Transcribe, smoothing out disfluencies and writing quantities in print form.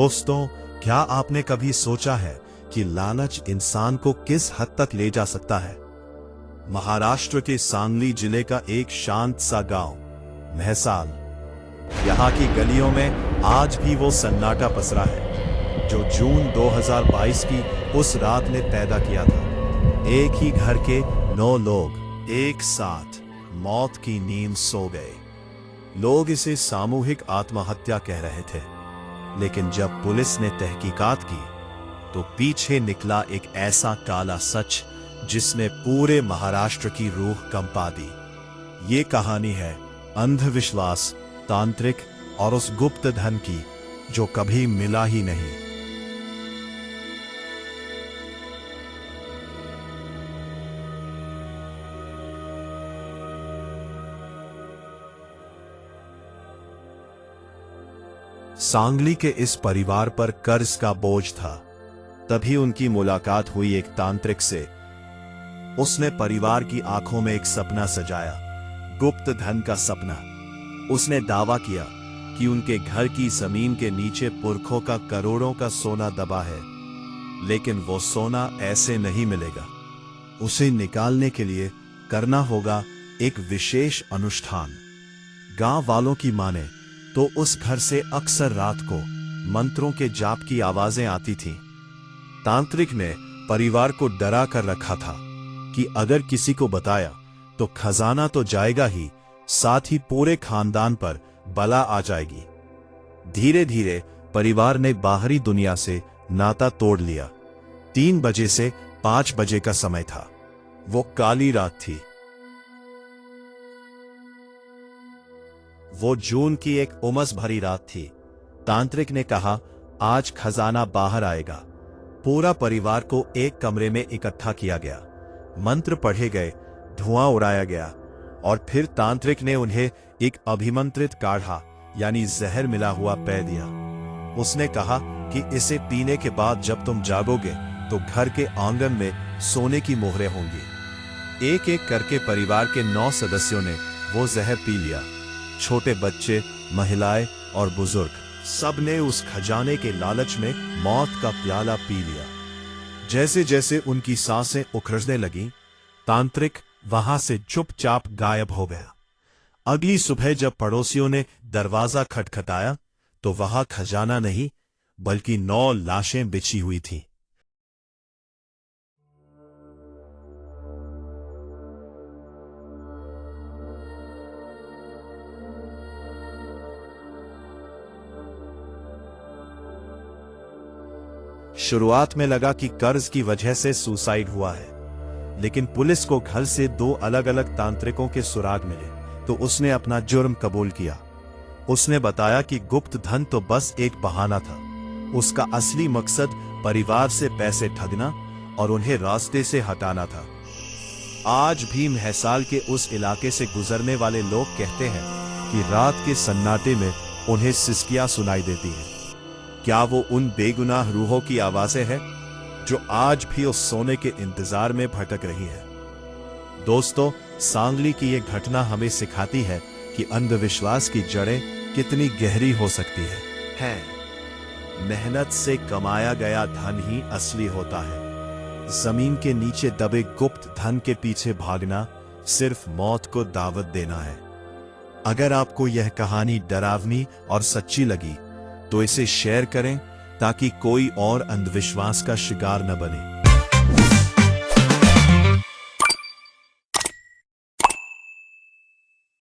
दोस्तों, क्या आपने कभी सोचा है कि लालच इंसान को किस हद तक ले जा सकता है? महाराष्ट्र के सांगली जिले का एक शांत सा गांव महसाल, यहाँ की गलियों में आज भी वो सन्नाटा पसरा है जो जून 2022 की उस रात ने पैदा किया था। एक ही घर के 9 लोग एक साथ मौत की नींद सो गए। लोग इसे सामूहिक आत्महत्या कह रहे थे, लेकिन जब पुलिस ने तहकीकात की तो पीछे निकला एक ऐसा काला सच जिसने पूरे महाराष्ट्र की रूह कंपा दी। ये कहानी है अंधविश्वास, तांत्रिक और उस गुप्त धन की जो कभी मिला ही नहीं। सांगली के इस परिवार पर कर्ज का बोझ था। तभी उनकी मुलाकात हुई एक तांत्रिक से। उसने परिवार की आंखों में एक सपना सजाया, गुप्त धन का सपना। उसने दावा किया कि उनके घर की जमीन के नीचे पुरखों का करोड़ों का सोना दबा है, लेकिन वो सोना ऐसे नहीं मिलेगा। उसे निकालने के लिए करना होगा एक विशेष अनुष्ठान। गांव वालों की माने तो उस घर से अक्सर रात को मंत्रों के जाप की आवाजें आती थीं। तांत्रिक ने परिवार को डरा कर रखा था कि अगर किसी को बताया तो खजाना तो जाएगा ही, साथ ही पूरे खानदान पर बला आ जाएगी। धीरे धीरे परिवार ने बाहरी दुनिया से नाता तोड़ लिया। 3 बजे से 5 बजे का समय था। वो काली रात थी। वो जून की एक उमस भरी रात थी। तांत्रिक ने कहा, आज खजाना बाहर आएगा। पूरा परिवार को एक कमरे में इकट्ठा किया गया। मंत्र पढ़े गए, धुआं उड़ाया गया और फिर तांत्रिक ने उन्हें एक अभिमंत्रित काढ़ा यानी जहर मिला हुआ पेय दिया। उसने कहा कि इसे पीने के बाद जब तुम जागोगे तो घर के आंगन में सोने की मोहरें होंगी। एक एक करके परिवार के 9 सदस्यों ने वो जहर पी लिया। छोटे बच्चे, महिलाएं और बुजुर्ग, सब ने उस खजाने के लालच में मौत का प्याला पी लिया। जैसे जैसे उनकी सांसें उखड़ने लगीं, तांत्रिक वहां से चुपचाप गायब हो गया। अगली सुबह जब पड़ोसियों ने दरवाजा खटखटाया तो वहां खजाना नहीं बल्कि 9 लाशें बिछी हुई थीं। शुरुआत में लगा कि कर्ज की वजह से सुसाइड हुआ है, लेकिन पुलिस को घर से 2 अलग अलग तांत्रिकों के सुराग मिले तो उसने अपना जुर्म कबूल किया। उसने बताया कि गुप्त धन तो बस एक बहाना था। उसका असली मकसद परिवार से पैसे ठगना और उन्हें रास्ते से हटाना था। आज भी महसाल के उस इलाके से गुजरने वाले लोग कहते हैं कि रात के सन्नाटे में उन्हें सिसकियां सुनाई देती हैं। क्या वो उन बेगुनाह रूहों की आवाजें हैं जो आज भी उस सोने के इंतजार में भटक रही है? दोस्तों, सांगली की ये घटना हमें सिखाती है कि अंधविश्वास की जड़ें कितनी गहरी हो सकती है। मेहनत से कमाया गया धन ही असली होता है। जमीन के नीचे दबे गुप्त धन के पीछे भागना सिर्फ मौत को दावत देना है। अगर आपको यह कहानी डरावनी और सच्ची लगी तो इसे शेयर करें ताकि कोई और अंधविश्वास का शिकार न बने।